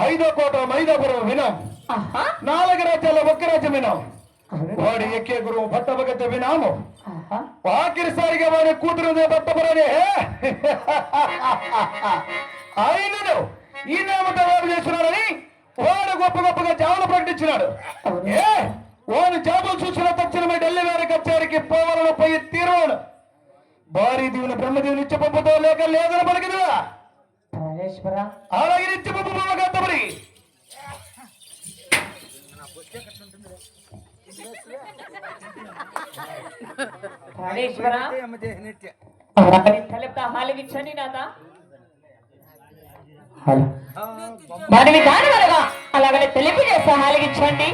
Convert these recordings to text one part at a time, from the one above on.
ఐదో కోట మైదాపురం వినాం, 4 రాజ్యాల ఒక్క రాజ్యం వినాం. వాడు ఎక్కే గురువు పట్టభగత వినాము. ఆఖరిసారిగా వాడి కూతురు పట్టపురనే ఆయనను ఈ నామతో వాడు చేస్తున్నాడని వాడు గొప్ప గొప్పగా జాబులు ప్రకటించినాడు. వాడు జాబులు చూసిన తక్షణమే ఢిల్లీ వారి కచ్చారికి పోవాలను పోయి తీరవాడు. భారీ దీవుని బ్రహ్మదేవుని ఇచ్చ పంపుతో లేక లేదని పలికిదా అలాగే ఇచ్చి పంపు కత్తబడి వారి విధానం అనగా అలాగనే తెలిపి చేస్తా హాలిగించండి.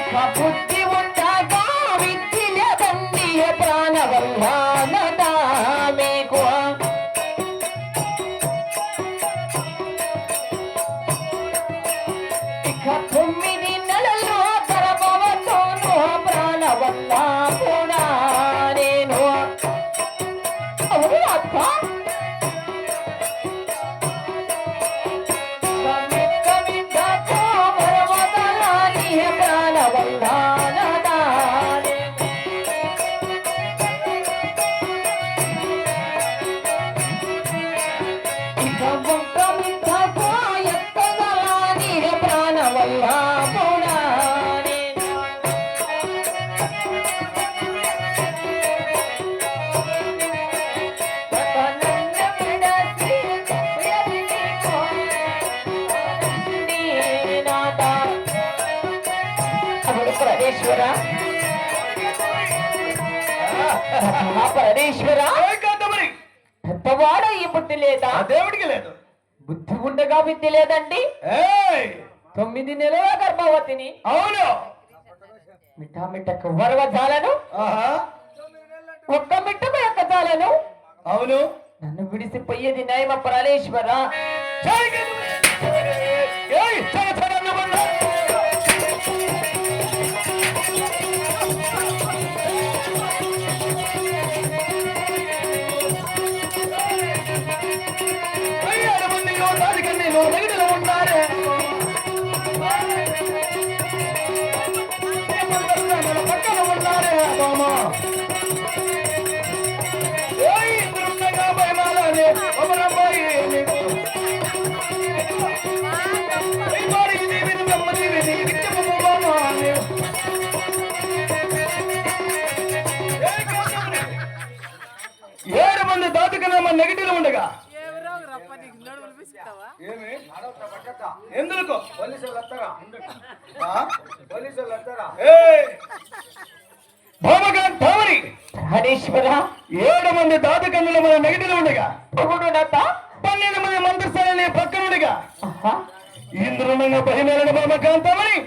ఇంకా బుద్ధి ఉండగా విద్య బండి ప్రాణవల్లా మీకు ఇక 9 నెలల్లో గర్భవతోను ప్రాణవల్లా కూడా నేను అవును అత్త పెద్దవాడ ఈ బుద్ధి లేదా? దేవుడికి లేదు. బుద్ధి ఉండగా విద్య లేదండి. 9 నెలల గర్భవతిని. అవును. మిఠా మిఠకు వరవజాలను, ఒక్క మిట్టకు ఎక్కజాలను. అవును. నన్ను విడిసిపోయేది నయమ పరమేశ్వర. నెగటివ్ ఉండగా ఎందుకు హరీశ్వర 7 మంది దాతకన్నుల మన నెగటివ్ ఉండగా 12 మంది మంత్రస్థానాన్ని పక్కనుండగా ఇంద్రునంగా 10 నెలల భామకాంతమని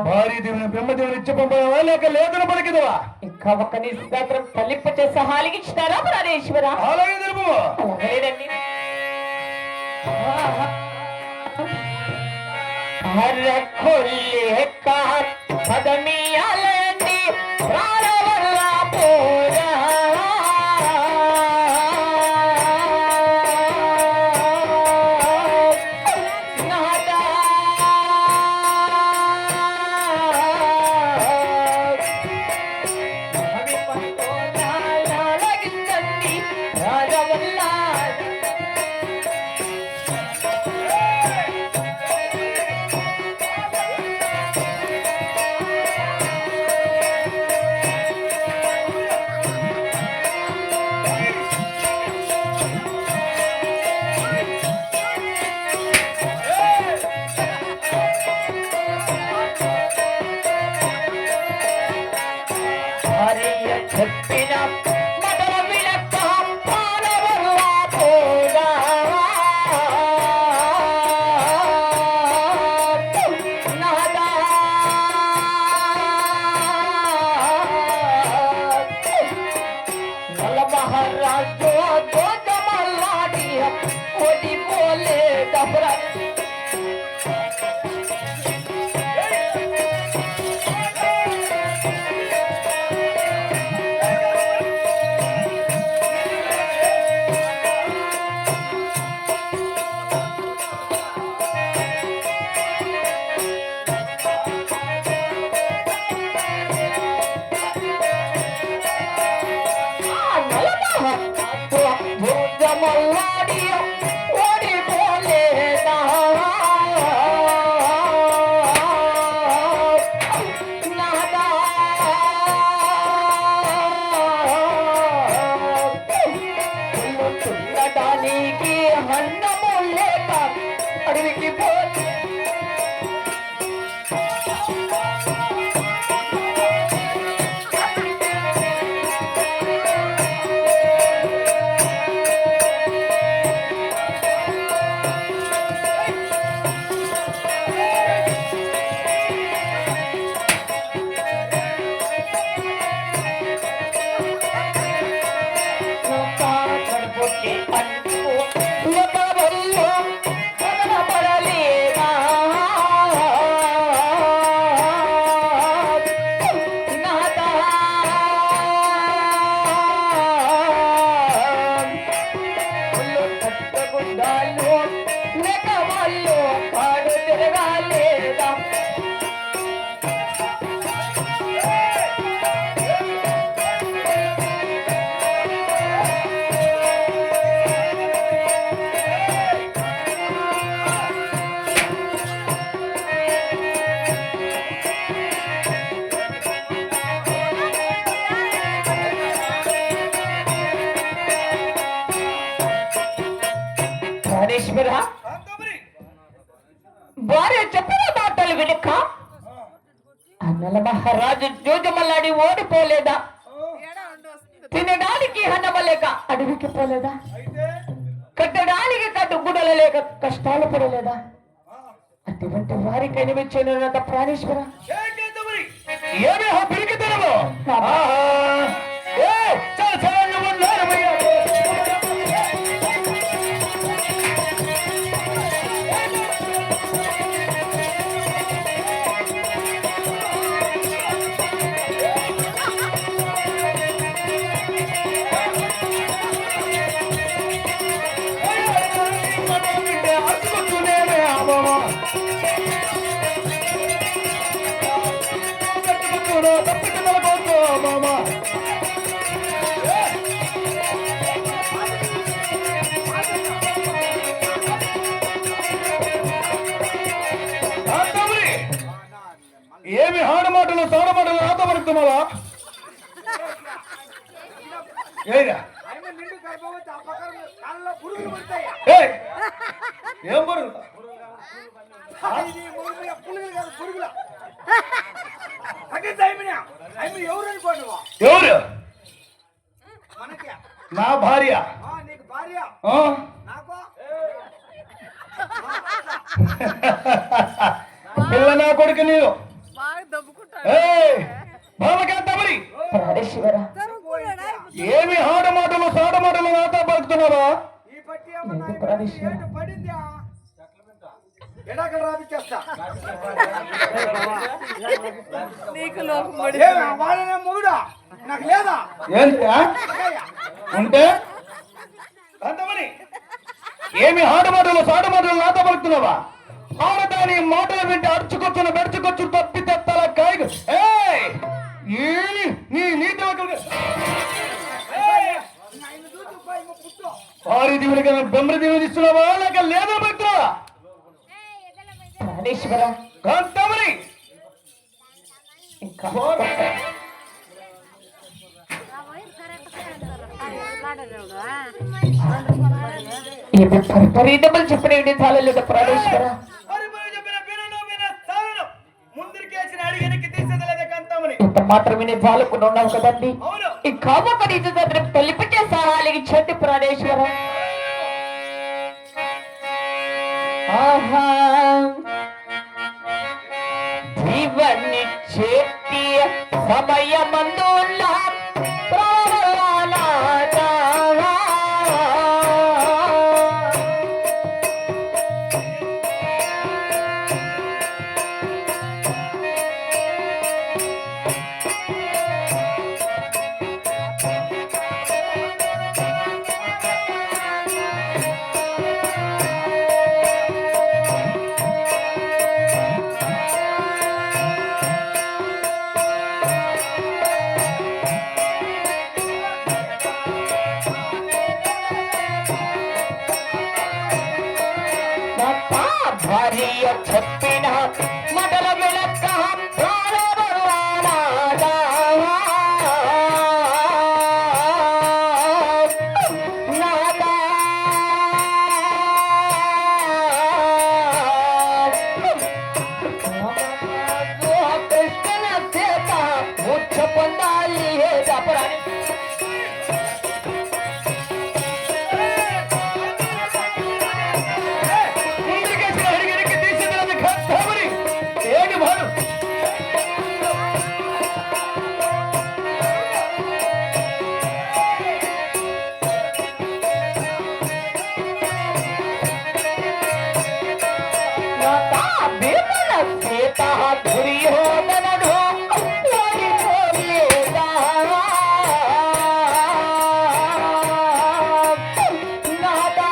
భారీ దేవుని బ్రహ్మదేవుని ఇచ్చి పంపవా లేక లేదని పలికిదవా? ఇంకా ఒక్క నిశ్చితాత్రం తల్లింప చేసి హాలిగిచ్చినారా పరమేశ్వర? అలాగే తెలుపు. అలాగేనండి. హరకొల్లి పదమీయాలండి ప్రాణవల్ల పోరా ప్రాణేశ్వర భార్య చెప్పిన మాటలు వినక అన్నల మహారాజు జూజమల్లాడి ఓడిపోలేదా? తినడానికి అన్నం లేక అడవికి పోలేదా? కట్టడానికి కట్టు గుడలు లేక కష్టాలు పడలేదా? అటువంటి వారికి అనిపించినంత ప్రాణేశ్వర ఏమి పిరికితనము ఏమి ఆడమాటలు సాడమాటలు నాతో పడుతున్నావా? ఏం బరువు ఎవరు? నా భార్య. పిల్ల నా కొడుకు నీవు ఏమి ఆడమాటలు సాడమాటలు నాతో పలుకుతున్నావా? ఉంటే ఏమి ఆడమాటలు సాడమాటలు నాతో పలుకుతున్నావా? ఆడదాని మాటలు వింటే అడుచుకొచ్చును బెడుచుకొచ్చు తప్పి తెత్తల కాయకు నీ నీతి వారి దేవుడికి బొమ్మరి దేవుని ఇస్తున్నావా లేక లేదా భక్తురా? కాంతమని పరిపరీతములు చెప్పిన చాలలేదు ప్రాణేశ్వర. ఇంత మాత్రమే చాలుకుని ఉన్నావు కదండి. ఈ కామక నీతి తలిపితే సహాయాలకి చెట్టు ప్రాణేశ్వర. ఆహా జీవన్ని చేతి సమయమందు భార్య చెప్పిన మటల విలక్క భీమన సీత దుర్యోధనుడు ఓడిపోలేదా నాదా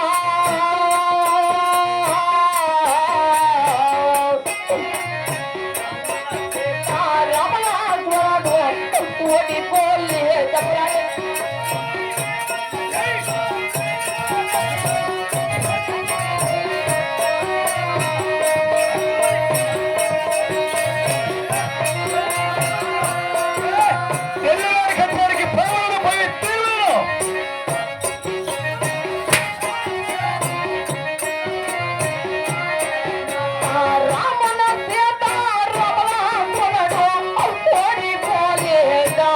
రామరాజుడు ఓడిపోలేదా తెల్లవారి కట్టారికి పోవాలను పోయి తీరును. రామన సీత రామరాజుడు ఓడిపోలేదా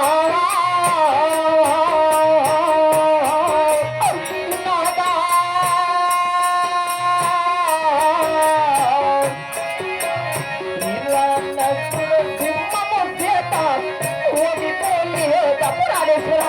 నాదా నిరన్నసుడు సింహము సీత ఓడిపోలేదా పురాణేశ్వర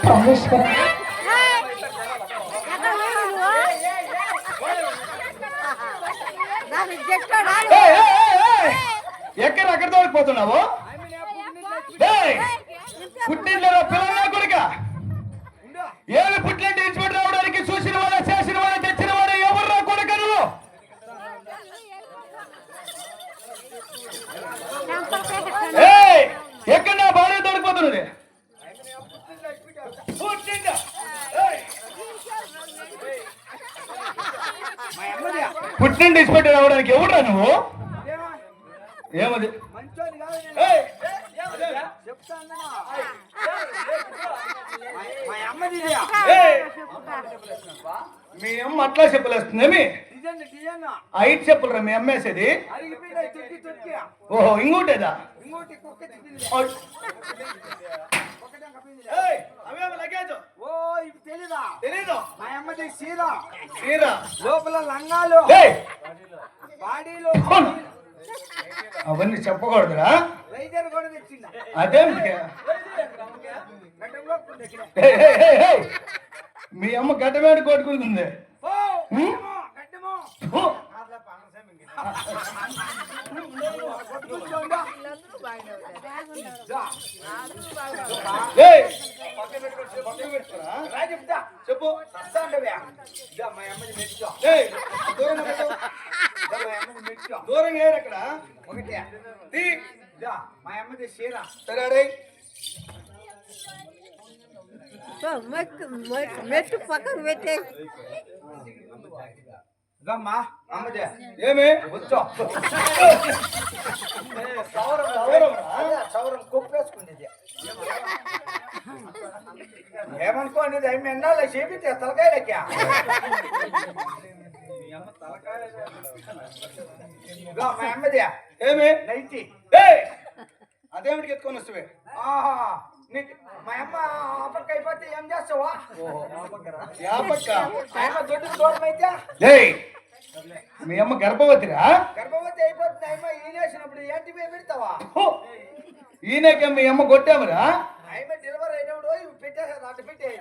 పరమేశ్వర ఏయ్, ఏయ్, ఏయ్, ఏయ్! ఎక్కడ అక్కడ తోడిపోతున్నావు? పుట్టిందో పిల్లల కొడుక ఏమి పుట్టినట్టు ఇచ్చిపెట్టి రావడానికి చూసిన వాడు చేసిన వాడు తెచ్చిన వాడు ఎవరు రా కొడుక నువ్వు? ఏయ్, ఎక్కడ నా భార్య తోడిపోతున్నది? పుట్టిందా? ఏయ్! పుట్టింటి ఇచ్చిపెట్టి రావడానికి ఎవరురా నువ్వు? ఏమది? ఏయ్! ఏయ్! మీ అమ్మ అట్లా చెప్పులేస్తుందేమి? 5 చెప్పులరా మీ అమ్మేసేది? ఓహో ఇంకోటేదా? ఏయ్, అవేమో లగేజ్. తెలీదు. చీర. లోపల లంగాలు ఏయ్! బాడీలో అవును. అవన్నీ చెప్పకూడదురా. రైజర్ కూడా తెచ్చిందా అదేమిటి? గడ్డంలో పుండెక్కిన. ఏయ్, ఏయ్, ఏయ్, ఏయ్! మీ అమ్మ గడ్డమేడు కొట్టుకుంటుంది. ఓ హ్మ్? గడ్డమో ఫు! కొట్టుకుంటా ఏయ్! పక్కన పెట్టుకోరా? రా చెప్తా చెప్పు. వస్తా అంటవే ఇదా మా అమ్మని మెచ్చో ఏయ్, దూరం పెట్టు. ఇదా మా అమ్మని మెచ్చో దూరంగా ఏరు అక్కడ. ఒకటే తీ. ఇదా మా అమ్మది చీర సరే అరేయ్. మెట్టు పక్కకు పెట్టే ఇదమ్మా అమ్మదే ఏమి? వచ్చో సౌరం కుప్పేసుకుంది ఏమనుకోండి అమ్మ ఎన్నాళ్ళ చేపితే తలకాయలకి మా అమ్మది ఏమి? నైటీ ఏయ్! అదేమిటికి ఎత్తుకొని వస్తువే? ఆహా నీకు మా అమ్మ అప్పటికి అయిపోతే ఏం చేస్తావా యాపక్క. మా అమ్మ దొడ్డు దూరం అయితే ఏయ్! మీ అమ్మ గర్భవతిరా? గర్భవతి అయిపోతుంది అమ్మ ఈనేసినప్పుడు ఏంటి పెడతావా హో! ఈయనకే మీ అమ్మ కొట్టామరా? అమ్మ డెలివరీ అయినప్పుడు పెట్టేసారు అట్ట పెట్టేది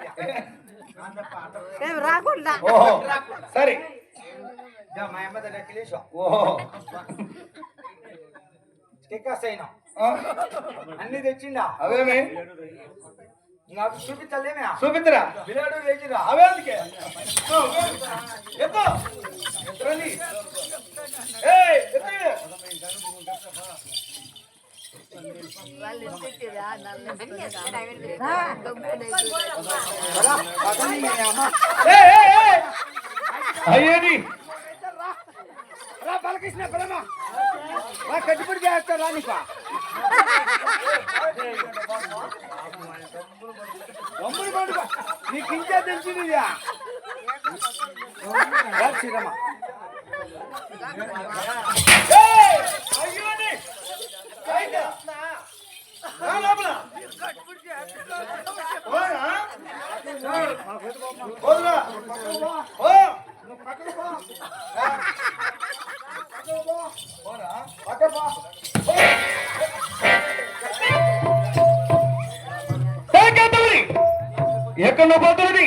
రాకుండా ఓహో సరే. మా అమ్మ దగ్గర కిలేసాం ఓహో టిక్కాస్ అయినా ఆ, అన్ని తెచ్చిందా అవేమి? నాకు చూపించలేమే చూపిద్దురా. బిలాడు వేసిరా అవేందుకే? ఎత్తు. రండి. ఏయ్, ఎత్తు. ఏయ్, ఏయ్, ఏయ్! అయ్యేది రా బాలకృష్ణ పరమా రా కట్టుబడి చేస్తా రా నీకు తమ్ముడు పండుగ నీకు ఇంకా తెలిసింది శ్రీరమ్మ అయ్యోని లోపల పోదురా ఓ నువ్వు పక్కకు పో పక్కకు పో ఎక్కడ పోతున్నది